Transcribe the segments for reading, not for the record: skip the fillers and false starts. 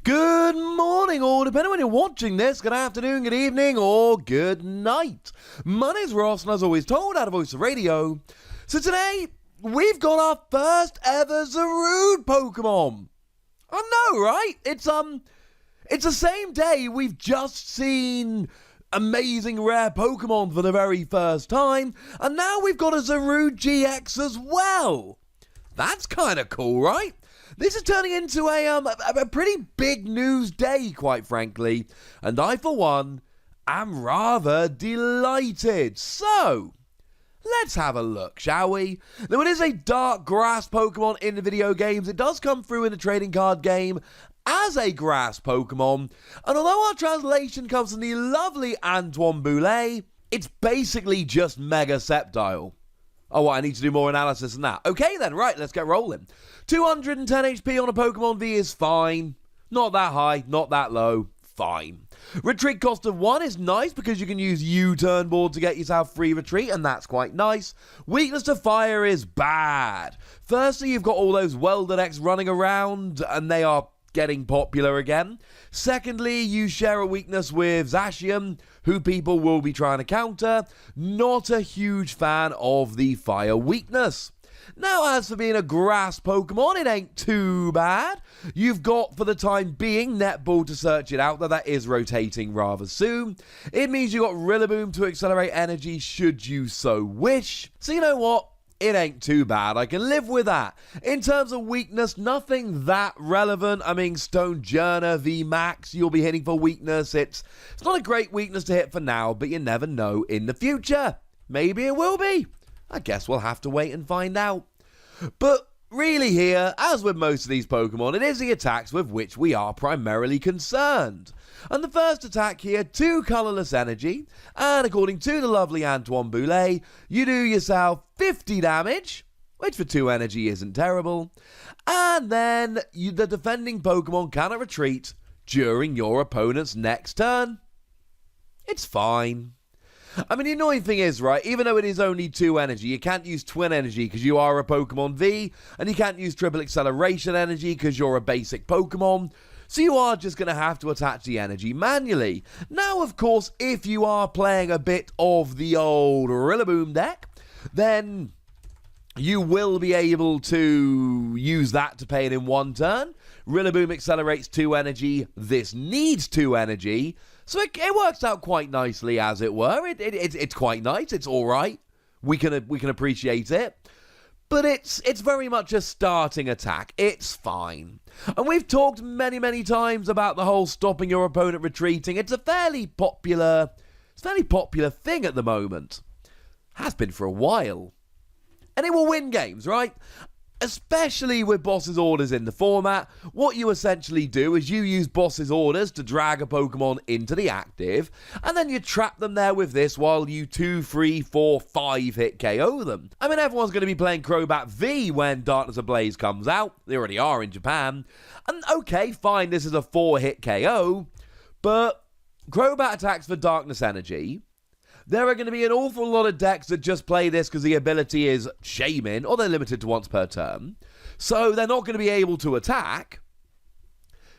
Good morning, or depending on when you're watching this, good afternoon, good evening, or good night. My name's Ross, and as always told, out of Voice of Radio. So today, we've got our first ever Zarude Pokemon. I know, right? It's the same day we've just seen amazing rare Pokemon for the very first time, and now we've got a Zarude GX as well. That's kind of cool, right? This is turning into a pretty big news day, quite frankly, and I, for one, am rather delighted. So, let's have a look, shall we? Now, it is a dark grass Pokemon in the video games. It does come through in the trading card game as a grass Pokemon, and although our translation comes from the lovely Antoine Boulet, it's basically just Mega Sceptile. Oh, what, I need to do more analysis than that. Okay then, right, let's get rolling. 210 HP on a Pokemon V is fine. Not that high, not that low, fine. Retreat cost of 1 is nice because you can use U-turn board to get yourself free retreat, and that's quite nice. Weakness to fire is bad. Firstly, you've got all those Welder decks running around, and they are getting popular again. Secondly, you share a weakness with Zacian, who people will be trying to counter. Not a huge fan of the fire weakness. Now, as for being a grass Pokemon, it ain't too bad. You've got, for the time being, Netball to search it out, though that is rotating rather soon. It means you've got Rillaboom to accelerate energy should you so wish. So you know what? It ain't too bad. I can live with that. In terms of weakness, nothing that relevant. I mean, Stonejourner V Max, you'll be hitting for weakness. It's not a great weakness to hit for now, but you never know in the future. Maybe it will be. I guess we'll have to wait and find out. But really here, as with most of these Pokemon, it is the attacks with which we are primarily concerned. And the first attack here, 2 colourless energy, and according to the lovely Antoine Boulet, you do yourself 50 damage, which for 2 energy isn't terrible, and then the defending Pokemon cannot retreat during your opponent's next turn. It's fine. I mean, the annoying thing is, right, even though it is only 2 energy, you can't use twin energy because you are a Pokemon V, and you can't use triple acceleration energy because you're a basic Pokemon, so you are just going to have to attach the energy manually. Now, of course, if you are playing a bit of the old Rillaboom deck, then you will be able to use that to pay it in 1 turn. Rillaboom accelerates 2 energy. This needs 2 energy. So it works out quite nicely, as it were. It's quite nice. It's all right. We can appreciate it. But it's very much a starting attack. It's fine. And we've talked many, many times about the whole stopping your opponent retreating. It's a fairly popular thing at the moment. Has been for a while. And it will win games, right? Especially with Boss's Orders in the format. What you essentially do is you use Boss's Orders to drag a Pokemon into the active, and then you trap them there with this while you 2, 3, 4, 5 hit KO them. I mean, everyone's going to be playing Crobat V when Darkness Ablaze comes out. They already are in Japan. And okay, fine, this is a 4 hit KO, but Crobat attacks for Darkness Energy. There are going to be an awful lot of decks that just play this because the ability is Shaman, or they're limited to once per turn. So they're not going to be able to attack.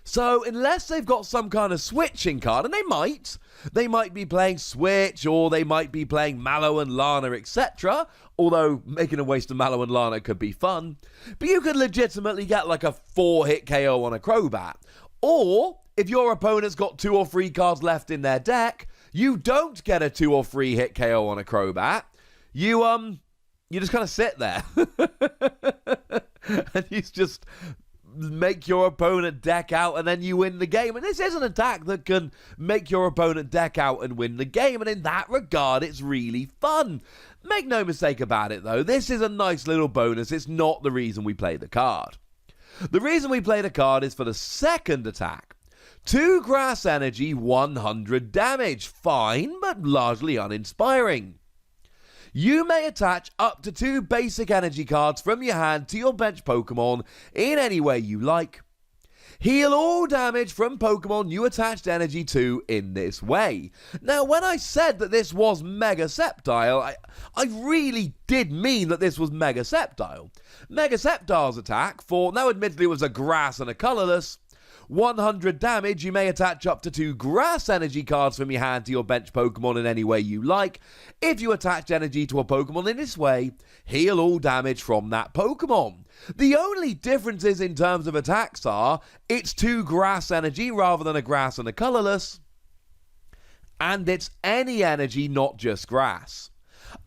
So unless they've got some kind of switching card, and they might be playing Switch, or they might be playing Mallow and Lana, etc. Although making a waste of Mallow and Lana could be fun. But you could legitimately get like a 4-hit KO on a Crobat. Or, if your opponent's got 2 or 3 cards left in their deck, you don't get a 2 or 3 hit KO on a Crobat. You just kind of sit there. And you just make your opponent deck out, and then you win the game. And this is an attack that can make your opponent deck out and win the game. And in that regard, it's really fun. Make no mistake about it, though. This is a nice little bonus. It's not the reason we play the card. The reason we play the card is for the second attack. 2 grass energy, 100 damage. Fine, but largely uninspiring. You may attach up to 2 basic energy cards from your hand to your bench Pokemon in any way you like. Heal all damage from Pokemon you attached energy to in this way. Now, when I said that this was Mega Sceptile, I really did mean that this was Mega Sceptile. Mega Sceptile's attack, for now admittedly it was a grass and a colourless, 100 damage, you may attach up to 2 grass energy cards from your hand to your bench Pokemon in any way you like. If you attach energy to a Pokemon in this way, heal all damage from that Pokemon. The only differences in terms of attacks are, it's 2 grass energy rather than a grass and a colorless, and it's any energy, not just grass.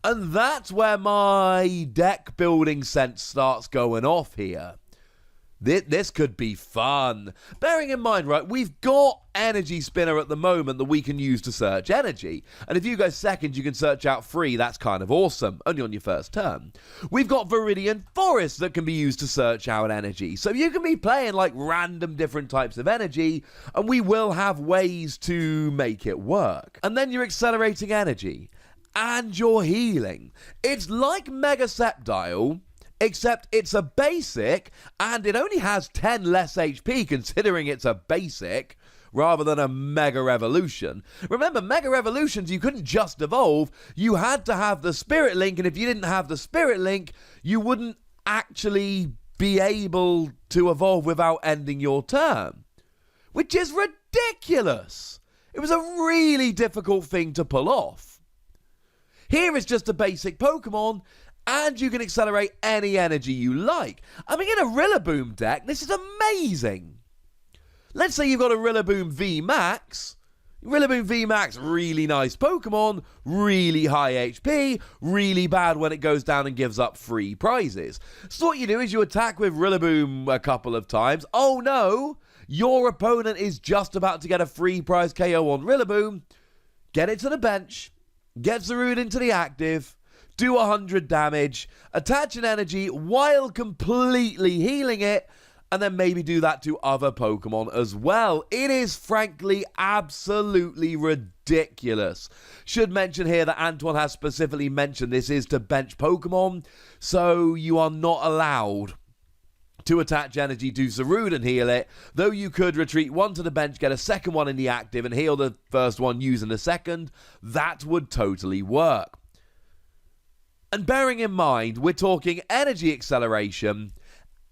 And that's where my deck building sense starts going off here. This could be fun. Bearing in mind, right, we've got Energy Spinner at the moment that we can use to search energy. And if you go second, you can search out free. That's kind of awesome. Only on your first turn. We've got Viridian Forest that can be used to search out energy. So you can be playing like random different types of energy, and we will have ways to make it work. And then you're accelerating energy. And you're healing. It's like Mega Sceptile, except it's a basic, and it only has 10 less HP considering it's a basic, rather than a Mega Evolution. Remember, Mega Evolutions, you couldn't just evolve, you had to have the Spirit Link, and if you didn't have the Spirit Link, you wouldn't actually be able to evolve without ending your turn. Which is ridiculous! It was a really difficult thing to pull off. Here is just a basic Pokemon, and you can accelerate any energy you like. I mean, in a Rillaboom deck, this is amazing. Let's say you've got a Rillaboom VMAX. Rillaboom VMAX, really nice Pokemon, really high HP, really bad when it goes down and gives up free prizes. So what you do is you attack with Rillaboom a couple of times. Oh no, your opponent is just about to get a free prize KO on Rillaboom. Get it to the bench. Get Zarude into the active, do 100 damage, attach an energy while completely healing it, and then maybe do that to other Pokemon as well. It is frankly absolutely ridiculous. Should mention here that Antoine has specifically mentioned this is to bench Pokemon, so you are not allowed to attach energy to Zarude and heal it, though you could retreat one to the bench, get a second one in the active, and heal the first one using the second. That would totally work. And bearing in mind, we're talking energy acceleration,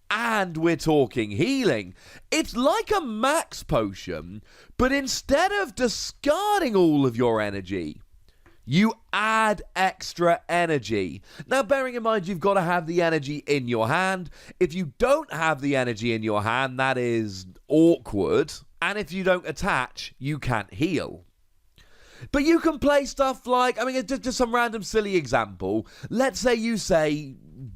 and we're talking healing. It's like a max potion, but instead of discarding all of your energy, you add extra energy. Now, bearing in mind, you've got to have the energy in your hand. If you don't have the energy in your hand, that is awkward. And if you don't attach, you can't heal. But you can play stuff like, I mean, just some random silly example. Let's say you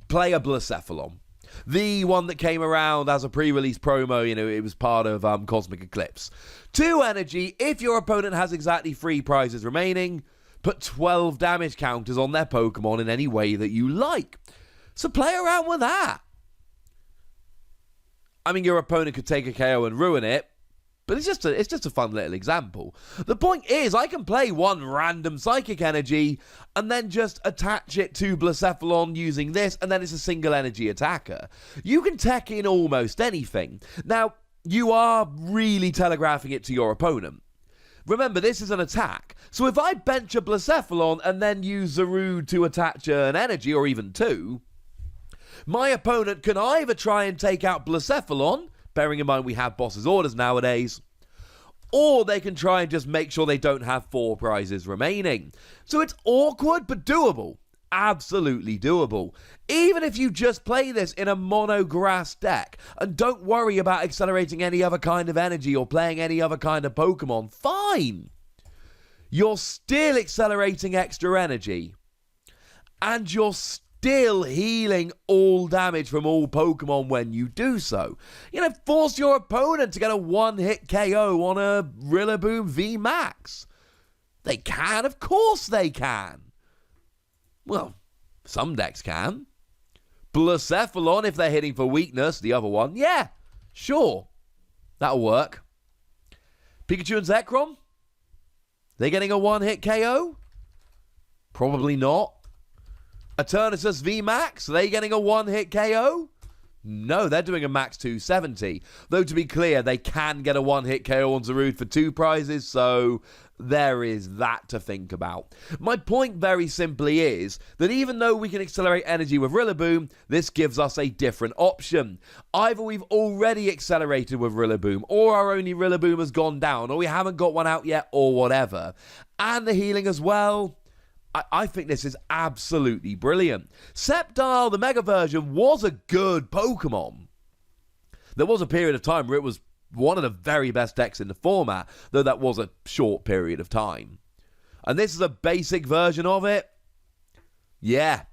play a Blacephalon. The one that came around as a pre-release promo, it was part of Cosmic Eclipse. 2 energy, if your opponent has exactly 3 prizes remaining, put 12 damage counters on their Pokemon in any way that you like. So play around with that. I mean, your opponent could take a KO and ruin it, but it's just a fun little example. The point is, I can play one random Psychic Energy and then just attach it to Blacephalon using this, and then it's a single energy attacker. You can tech in almost anything. Now, you are really telegraphing it to your opponent. Remember, this is an attack. So if I bench a Blacephalon and then use Zarude to attach an energy, or even 2, my opponent can either try and take out Blacephalon, bearing in mind we have boss's orders nowadays, or they can try and just make sure they don't have 4 prizes remaining. So it's awkward, but doable. Absolutely doable. Even if you just play this in a mono grass deck and don't worry about accelerating any other kind of energy or playing any other kind of Pokemon, fine. You're still accelerating extra energy, and you're still healing all damage from all Pokemon when you do so. Force your opponent to get a one-hit KO on a Rillaboom VMAX. They can, of course they can. Well, some decks can. Blacephalon, if they're hitting for weakness, the other one, yeah, sure, that'll work. Pikachu and Zekrom, they getting a one-hit KO? Probably not. Eternatus VMAX, are they getting a one-hit KO? No, they're doing a max 270. Though, to be clear, they can get a one-hit KO on Zarude for 2 prizes, so there is that to think about. My point very simply is that even though we can accelerate energy with Rillaboom, this gives us a different option. Either we've already accelerated with Rillaboom, or our only Rillaboom has gone down, or we haven't got one out yet, or whatever. And the healing as well. I think this is absolutely brilliant. Sceptile, the Mega version, was a good Pokemon. There was a period of time where it was one of the very best decks in the format, though that was a short period of time. And this is a basic version of it. Yeah,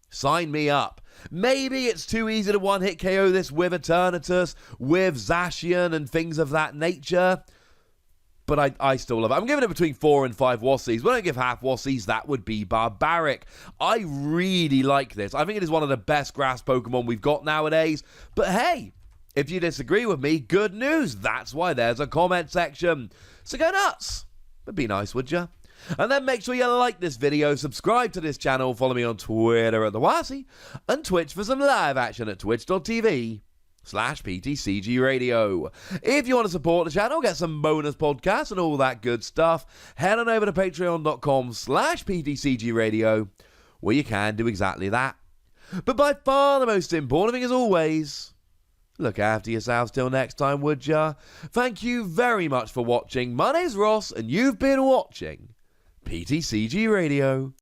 sign me up. Maybe it's too easy to one-hit KO this with Eternatus, with Zacian and things of that nature. But I still love it. I'm giving it between 4 and 5 Wassies. When I give half Wassies, that would be barbaric. I really like this. I think it is one of the best grass Pokemon we've got nowadays. But hey, if you disagree with me, good news. That's why there's a comment section. So go nuts. But be nice, would you? And then make sure you like this video, subscribe to this channel, follow me on Twitter at The Wassie, and Twitch for some live action at twitch.tv/PTCGRadio. If you want to support the channel, get some bonus podcasts and all that good stuff, head on over to patreon.com/PTCGRadio, where you can do exactly that. But by far the most important thing, as always, look after yourselves till next time, would ya? Thank you very much for watching. My name's Ross, and you've been watching PTCG Radio.